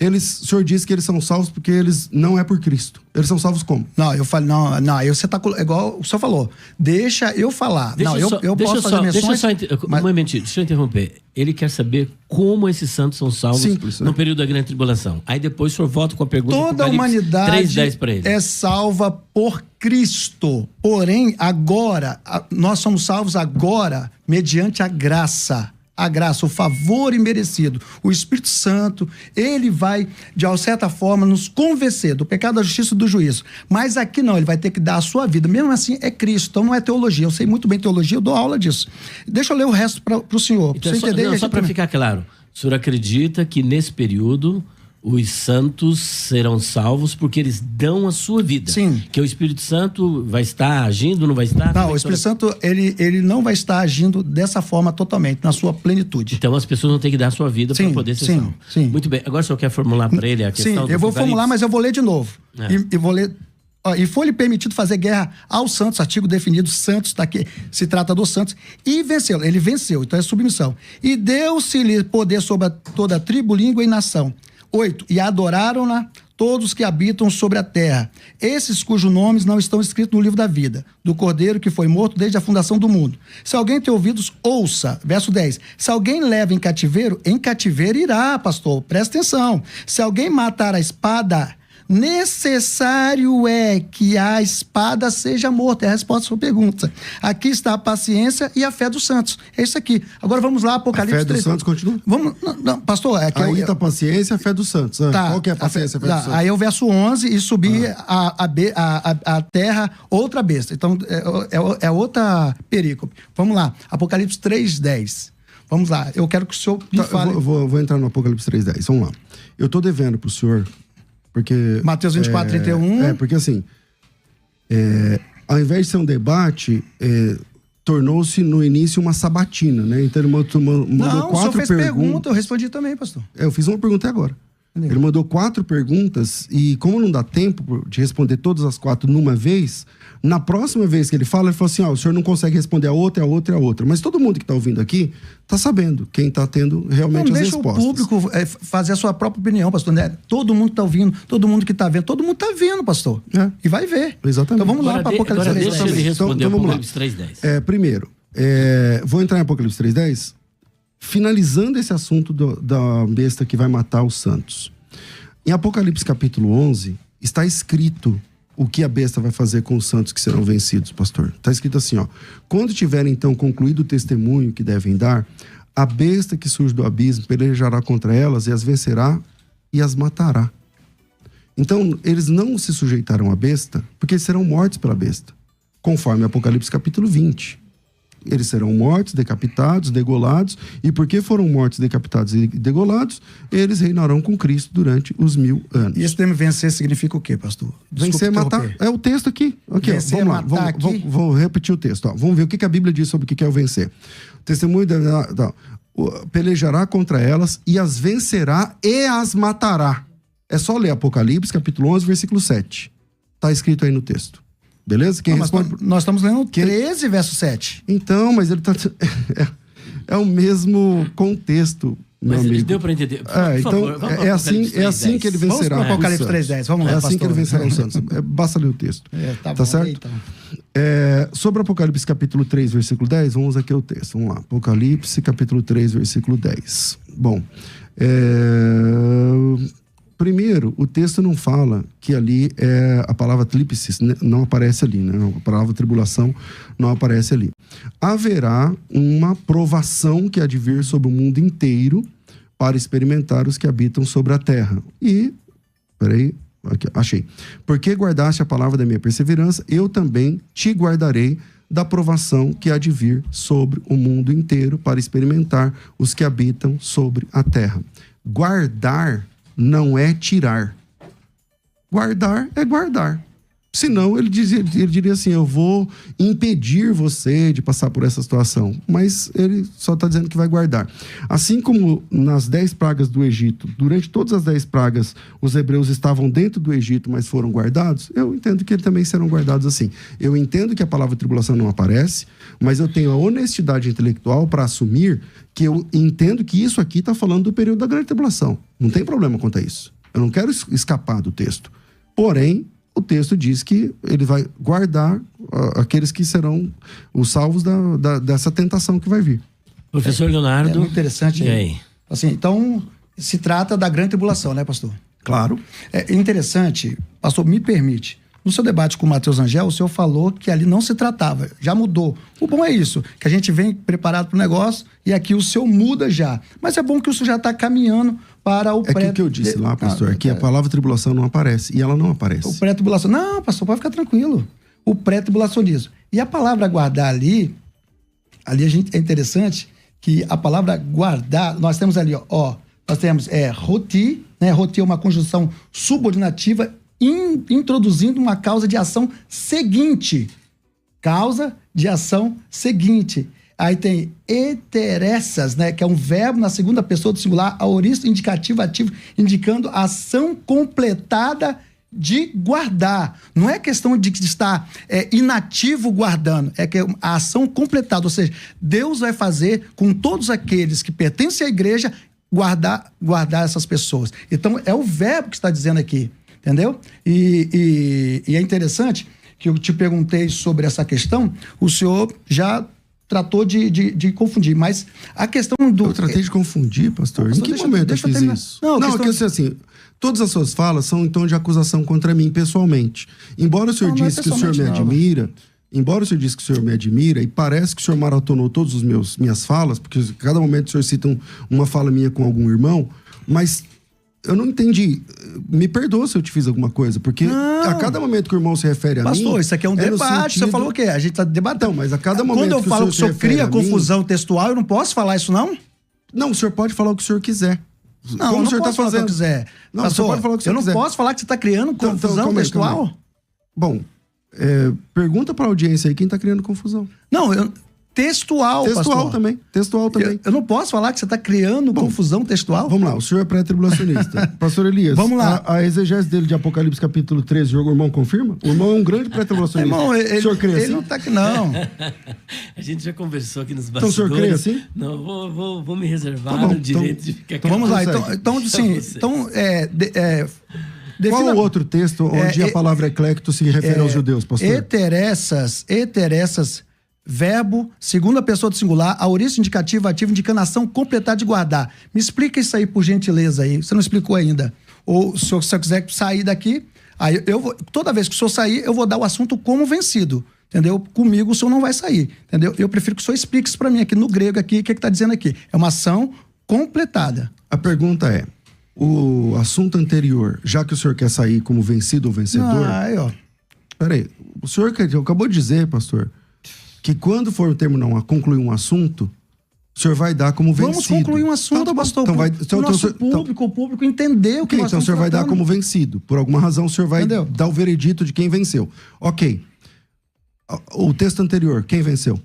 Speaker 3: O senhor disse que eles são salvos porque eles não é por Cristo. Eles são salvos como?
Speaker 1: Não, eu falei, não, você tá igual o senhor falou. Deixa eu falar. Eu posso fazer menções.
Speaker 2: Um momentinho, deixa eu interromper. Ele quer saber como esses santos são salvos no período da grande tribulação. Aí depois o senhor volta com a pergunta.
Speaker 1: Toda a humanidade é salva por Cristo. Porém, agora, nós somos salvos agora mediante a graça. A graça, o favor imerecido. O Espírito Santo, ele vai, de certa forma, nos convencer do pecado, da justiça e do juízo. Mas aqui não, ele vai ter que dar a sua vida. Mesmo assim, é Cristo, então não é teologia. Eu sei muito bem teologia, eu dou aula disso. Deixa eu ler o resto para o senhor.
Speaker 2: Então, só para ficar claro, o senhor acredita que nesse período os santos serão salvos porque eles dão a sua vida?
Speaker 1: Sim.
Speaker 2: Que o Espírito Santo vai estar agindo, não vai estar?
Speaker 1: Não, o Espírito Santo, ele não vai estar agindo dessa forma totalmente, na sua plenitude.
Speaker 2: Então as pessoas vão ter que dar a sua vida para poder ser salvo.
Speaker 1: Sim.
Speaker 2: Muito bem. Agora o senhor quer formular para ele a questão?
Speaker 1: Sim, eu vou formular, mas eu vou ler de novo. E vou ler... E foi-lhe permitido fazer guerra aos santos, artigo definido, santos, daqui se trata dos santos, e venceu. Ele venceu, então é submissão. E deu-se-lhe poder sobre toda a tribo, língua e nação. 8. E adoraram-na todos que habitam sobre a terra, esses cujos nomes não estão escritos no livro da vida, do Cordeiro que foi morto desde a fundação do mundo. Se alguém tem ouvidos, ouça. Verso 10. Se alguém leva em cativeiro irá, pastor. Presta atenção. Se alguém matar a espada, necessário é que a espada seja morta. É a resposta à sua pergunta. Aqui está a paciência e a fé dos santos. É isso aqui. Agora vamos lá, Apocalipse 3.
Speaker 3: A fé dos santos continua?
Speaker 1: Vamos, não, pastor...
Speaker 3: Aí está a paciência e a fé dos santos. Qual que é a paciência e a fé dos santos?
Speaker 1: Aí é o verso 11 e subir a terra outra besta. Então, é outra perícope. Vamos lá. Apocalipse 3:10. Vamos lá. Eu quero que o senhor me fale...
Speaker 3: Vou entrar no Apocalipse 3:10. Vamos lá. Eu estou devendo para o senhor... Porque,
Speaker 1: Mateus 24:31.
Speaker 3: Porque assim, ao invés de ser um debate, tornou-se no início uma sabatina, né? Então ele mandou
Speaker 1: não,
Speaker 3: 4
Speaker 1: o senhor fez pergunta, eu respondi também, pastor.
Speaker 3: Eu fiz uma pergunta agora. Ele mandou 4 perguntas e como não dá tempo de responder todas as 4 numa vez, na próxima vez que ele fala, ele falou assim, o senhor não consegue responder a outra, a outra, a outra. Mas todo mundo que está ouvindo aqui está sabendo quem está tendo realmente as respostas.
Speaker 1: Deixa o público fazer a sua própria opinião, pastor. Né? Todo mundo está ouvindo, todo mundo que está vendo, todo mundo está vendo, pastor. E vai ver.
Speaker 3: Exatamente.
Speaker 1: Então vamos lá para Apocalipse 3:10.
Speaker 2: Deixa ele responder
Speaker 3: então,
Speaker 2: Apocalipse 3:10.
Speaker 3: Primeiro, vou entrar em Apocalipse 3:10, finalizando esse assunto da besta que vai matar os santos. Em Apocalipse capítulo 11, está escrito o que a besta vai fazer com os santos que serão vencidos, pastor. Está escrito assim, quando tiverem então concluído o testemunho que devem dar, a besta que surge do abismo pelejará contra elas e as vencerá e as matará. Então, eles não se sujeitarão à besta, porque eles serão mortos pela besta, conforme Apocalipse capítulo 20. Eles serão mortos, decapitados, degolados, e porque foram mortos, decapitados e degolados, eles reinarão com Cristo durante os 1000 anos.
Speaker 1: E esse termo vencer significa o quê, pastor?
Speaker 3: Vencer, matar. É o texto aqui.
Speaker 1: Vencer,
Speaker 3: vamos lá. Vou repetir o texto. Vamos ver o que a Bíblia diz sobre o que é o vencer. O testemunho pelejará contra elas e as vencerá e as matará. É só ler Apocalipse, capítulo 11, versículo 7. Está escrito aí no texto. Beleza? Quem responde...
Speaker 1: Nós estamos lendo 13, verso 7.
Speaker 3: Então, mas ele está... É o mesmo contexto. meu
Speaker 2: Mas
Speaker 3: amigo.
Speaker 2: deu para entender.
Speaker 3: Então, é assim que ele vencerá.
Speaker 1: Vamos para Apocalipse 3:10. Vamos lá,
Speaker 3: É assim
Speaker 1: pastor.
Speaker 3: que ele vencerá os santos. Basta ler o texto.
Speaker 1: Tá
Speaker 3: Tá
Speaker 1: bom,
Speaker 3: certo?
Speaker 1: então.
Speaker 3: Sobre Apocalipse capítulo 3, versículo 10, vamos aqui ao texto. Vamos lá. Apocalipse capítulo 3, versículo 10. Bom, primeiro, o texto não fala que ali a palavra tlipsis não aparece ali, né? A palavra tribulação não aparece ali. Haverá uma provação que há de vir sobre o mundo inteiro para experimentar os que habitam sobre a terra. E, peraí, aqui, achei. Porque guardaste a palavra da minha perseverança, eu também te guardarei da provação que há de vir sobre o mundo inteiro para experimentar os que habitam sobre a terra. Guardar não é tirar. Guardar é guardar. Senão, ele diria assim, eu vou impedir você de passar por essa situação. Mas ele só está dizendo que vai guardar. Assim como nas 10 pragas do Egito, durante todas as 10 pragas, os hebreus estavam dentro do Egito, mas foram guardados, eu entendo que eles também serão guardados assim. Eu entendo que a palavra tribulação não aparece, mas eu tenho a honestidade intelectual para assumir que eu entendo que isso aqui está falando do período da grande tribulação. Não tem problema quanto a isso. Eu não quero escapar do texto. Porém, o texto diz que ele vai guardar aqueles que serão os salvos dessa tentação que vai vir.
Speaker 2: Professor Leonardo.
Speaker 1: É muito interessante.
Speaker 2: E aí?
Speaker 1: Assim, então, se trata da grande tribulação, né, pastor?
Speaker 3: Claro.
Speaker 1: É interessante, pastor, me permite. No seu debate com o Matheus Angel, o senhor falou que ali não se tratava, já mudou. O bom é isso, que a gente vem preparado para o negócio e aqui o senhor muda já. Mas é bom que o senhor já está caminhando para o
Speaker 3: pré... É que eu disse lá, pastor, é que a palavra tribulação não aparece, e ela não aparece.
Speaker 1: O pré-tribulação. Não, pastor, pode ficar tranquilo. O pré-tribulacionismo. E a palavra guardar ali é interessante que a palavra guardar, nós temos ali, nós temos roti, né? Roti é uma conjunção subordinativa introduzindo uma causa de ação seguinte. Causa de ação seguinte. Aí tem eteressas, né, que é um verbo na segunda pessoa do singular, aoristo indicativo ativo, indicando a ação completada de guardar. Não é questão de estar inativo guardando, é que a ação completada, ou seja, Deus vai fazer com todos aqueles que pertencem à igreja guardar essas pessoas. Então, é o verbo que está dizendo aqui, entendeu? E é interessante que eu te perguntei sobre essa questão, o senhor já tratou de confundir, mas a questão do...
Speaker 3: Eu tratei de confundir, pastor? Em que momento eu fiz isso? Não, questão... assim, todas as suas falas são em tom de acusação contra mim pessoalmente. Embora o senhor disse que o senhor me admira, e parece que o senhor maratonou todas as minhas falas, porque cada momento o senhor cita uma fala minha com algum irmão, mas... Eu não entendi. Me perdoa se eu te fiz alguma coisa, porque a cada momento que o irmão se refere a mim...
Speaker 1: Pastor, isso aqui é um debate. Você falou o quê? A gente está debatendo.
Speaker 3: Então, mas a cada momento
Speaker 1: quando eu falo que o senhor cria confusão textual, eu não posso falar isso, não?
Speaker 3: Não, o senhor pode falar o que o senhor quiser.
Speaker 1: Não, como eu não posso falar o que eu quiser.
Speaker 3: Não,
Speaker 1: pastor,
Speaker 3: o senhor pode falar o que o senhor quiser.
Speaker 1: Eu não posso falar que você está criando confusão textual?
Speaker 3: Bom, pergunta para a audiência aí quem está criando confusão.
Speaker 1: Não, Textual, pastor.
Speaker 3: Textual também.
Speaker 1: Eu não posso falar que você está criando confusão textual?
Speaker 3: Vamos lá, o senhor é pré-tribulacionista. Pastor Elias,
Speaker 1: vamos lá.
Speaker 3: A exegese dele de Apocalipse capítulo 13, o irmão confirma? O irmão é um grande pré-tribulacionista.
Speaker 1: Irmão,
Speaker 3: o senhor crê assim?
Speaker 1: Ele não está aqui, não.
Speaker 2: A gente já conversou aqui nos bastidores.
Speaker 3: Então o senhor crê assim?
Speaker 2: Não, vou me reservar o direito de ficar...
Speaker 1: Então vamos lá.
Speaker 3: Qual o outro texto onde a palavra eclecto se refere aos judeus, pastor?
Speaker 1: Eteressas, verbo, segunda pessoa do singular, aoristo indicativo ativo, indicando a ação completar de guardar. Me explica isso aí, por gentileza, aí. Você não explicou ainda. Ou se o senhor quiser sair daqui, aí toda vez que o senhor sair, eu vou dar o assunto como vencido. Entendeu? Comigo o senhor não vai sair. Entendeu? Eu prefiro que o senhor explique isso para mim aqui no grego, aqui, o que está dizendo aqui. É uma ação completada.
Speaker 3: A pergunta é, o assunto anterior, já que o senhor quer sair como vencido ou vencedor... Peraí, o senhor acabou de dizer, pastor, que quando for concluir um assunto, o senhor vai dar como vencido.
Speaker 1: Vamos concluir um assunto, pastor. O público entender o que nós estamos
Speaker 3: então o senhor vai dar como vencido. Por alguma razão, o senhor vai dar o veredito de quem venceu. Ok. O texto anterior, quem venceu?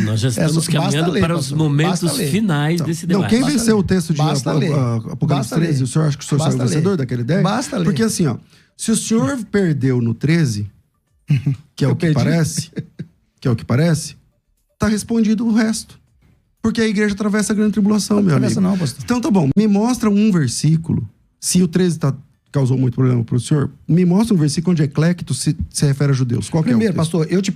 Speaker 2: Nós já estamos caminhando para os momentos finais desse debate.
Speaker 3: Não, quem venceu o texto de Apocalipse 13? O senhor acha que o senhor saiu vencedor daquela ideia?
Speaker 1: Basta ler.
Speaker 3: Porque assim, se o senhor perdeu no 13... que é o que parece, tá respondido o resto. Porque a igreja atravessa a grande tribulação,
Speaker 1: Não
Speaker 3: meu
Speaker 1: atravessa
Speaker 3: amigo.
Speaker 1: não, pastor.
Speaker 3: Então tá bom, me mostra um versículo. Se o 13 causou muito problema para o senhor, me mostra um versículo onde eclecto se refere a judeus. Qual
Speaker 1: Primeiro,
Speaker 3: que é o texto?
Speaker 1: pastor, eu te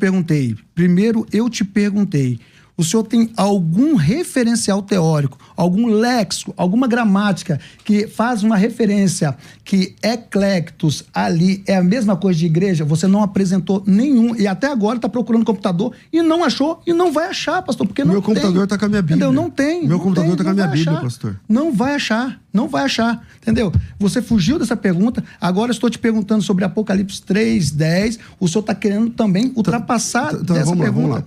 Speaker 1: perguntei. O senhor tem algum referencial teórico, algum léxico, alguma gramática que faz uma referência que eclectos ali é a mesma coisa de igreja? Você não apresentou nenhum e até agora está procurando computador e não achou e não vai achar, pastor, porque não
Speaker 3: Meu
Speaker 1: tem.
Speaker 3: computador está com a minha Bíblia.
Speaker 1: Entendeu? Não tem.
Speaker 3: Meu
Speaker 1: não
Speaker 3: computador
Speaker 1: tem,
Speaker 3: está com a minha
Speaker 1: não vai
Speaker 3: Bíblia,
Speaker 1: achar.
Speaker 3: pastor.
Speaker 1: Não vai achar, entendeu? Você fugiu dessa pergunta, agora eu estou te perguntando sobre Apocalipse 3:10, o senhor está querendo também ultrapassar dessa pergunta.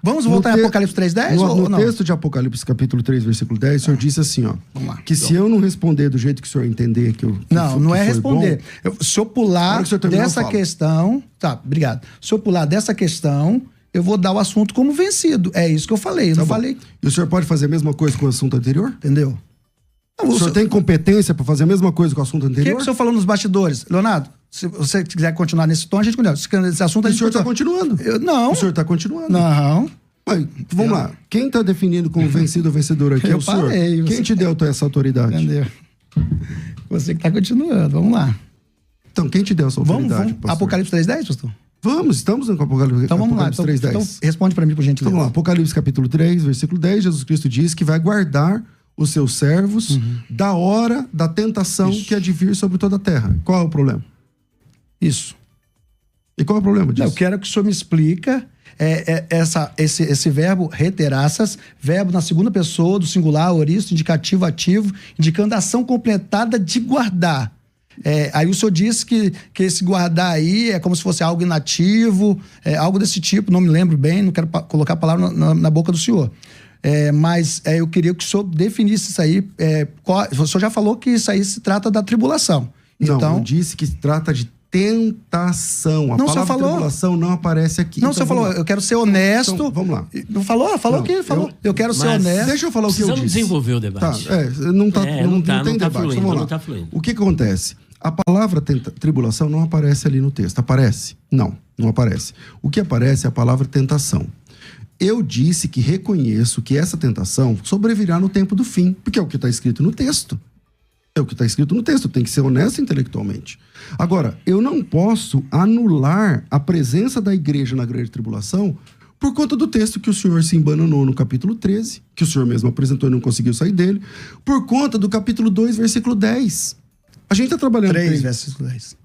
Speaker 1: Vamos voltar em Apocalipse 3:10 ou não?
Speaker 3: No texto de Apocalipse, capítulo 3, versículo 10, o senhor disse assim, ó, que se eu não responder do jeito que o senhor entender que eu...
Speaker 1: Não é responder. Se eu pular dessa questão... Tá, obrigado. Se eu pular dessa questão, eu vou dar o assunto como vencido. É isso que eu falei, eu não falei...
Speaker 3: E o senhor pode fazer a mesma coisa com o assunto anterior?
Speaker 1: Entendeu?
Speaker 3: O senhor tem competência para fazer a mesma coisa com o assunto anterior?
Speaker 1: O que o senhor falou nos bastidores? Leonardo, se você quiser continuar nesse tom, a gente continua. Esse assunto a gente
Speaker 3: o senhor está continuando.
Speaker 1: Não.
Speaker 3: O senhor está continuando.
Speaker 1: Não.
Speaker 3: Mas, vamos lá. Quem está definindo como vencido ou vencedor aqui é o senhor? Quem te deu essa autoridade?
Speaker 1: Entendeu? Você que está continuando. Vamos lá.
Speaker 3: Então, quem te deu essa autoridade,
Speaker 1: pastor? Apocalipse 3:10, pastor?
Speaker 3: Vamos, estamos no Apocalipse 3:10.
Speaker 1: Então vamos lá. Então responde para mim, por gentileza.
Speaker 3: Então, vamos lá. Apocalipse capítulo 3, versículo 10, Jesus Cristo diz que vai guardar os seus servos da hora da tentação que há de vir sobre toda a terra. Qual é o problema?
Speaker 1: Isso.
Speaker 3: E qual é o problema disso?
Speaker 1: Eu quero que o senhor me explica esse verbo reteraças, verbo na segunda pessoa do singular, aoristo, indicativo, ativo, indicando a ação completada de guardar. Aí o senhor disse que esse guardar aí é como se fosse algo inativo, algo desse tipo, não me lembro bem, não quero colocar a palavra na boca do senhor. Mas eu queria que o senhor definisse isso aí. O senhor já falou que isso aí se trata da tribulação.
Speaker 3: Não,
Speaker 1: então,
Speaker 3: eu disse que se trata de tentação. A palavra tribulação não aparece aqui.
Speaker 1: Não, o senhor falou, eu quero ser honesto. Então,
Speaker 3: vamos lá.
Speaker 1: Não falou? Falou. Eu quero ser honesto.
Speaker 3: Deixa eu falar o que eu disse.
Speaker 2: Precisamos desenvolver o debate.
Speaker 3: Não tem debate.
Speaker 2: Fluindo,
Speaker 3: vamos lá.
Speaker 2: não tá fluindo.
Speaker 3: O que acontece? A palavra tribulação não aparece ali no texto. Aparece? Não aparece. O que aparece é a palavra tentação. Eu disse que reconheço que essa tentação sobrevirá no tempo do fim, porque é o que está escrito no texto. É o que está escrito no texto, tem que ser honesto intelectualmente. Agora, eu não posso anular a presença da igreja na grande tribulação por conta do texto que o senhor se embananou no capítulo 13, que o senhor mesmo apresentou e não conseguiu sair dele, por conta do capítulo 2, versículo 10. A gente está trabalhando...
Speaker 1: 3, versículo 10.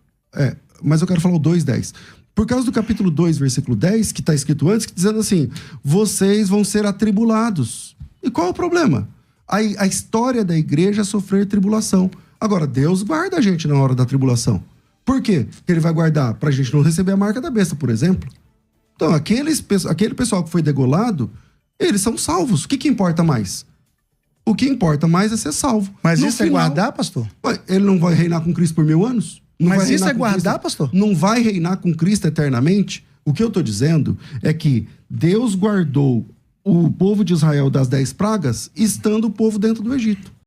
Speaker 3: Mas eu quero falar o 2:10. Por causa do capítulo 2, versículo 10, que está escrito antes, dizendo assim, vocês vão ser atribulados. E qual é o problema? A história da igreja é sofrer tribulação. Agora, Deus guarda a gente na hora da tribulação. Por quê? Porque ele vai guardar para a gente não receber a marca da besta, por exemplo. Então, aquele pessoal que foi degolado, eles são salvos. O que importa mais? O que importa mais é ser salvo.
Speaker 1: Mas isso é guardar, pastor?
Speaker 3: Ele não vai reinar com Cristo por 1000 anos?
Speaker 1: Mas isso é guardar, pastor?
Speaker 3: Não vai reinar com Cristo eternamente? O que eu estou dizendo é que Deus guardou o povo de Israel das 10 pragas, estando o povo dentro do Egito.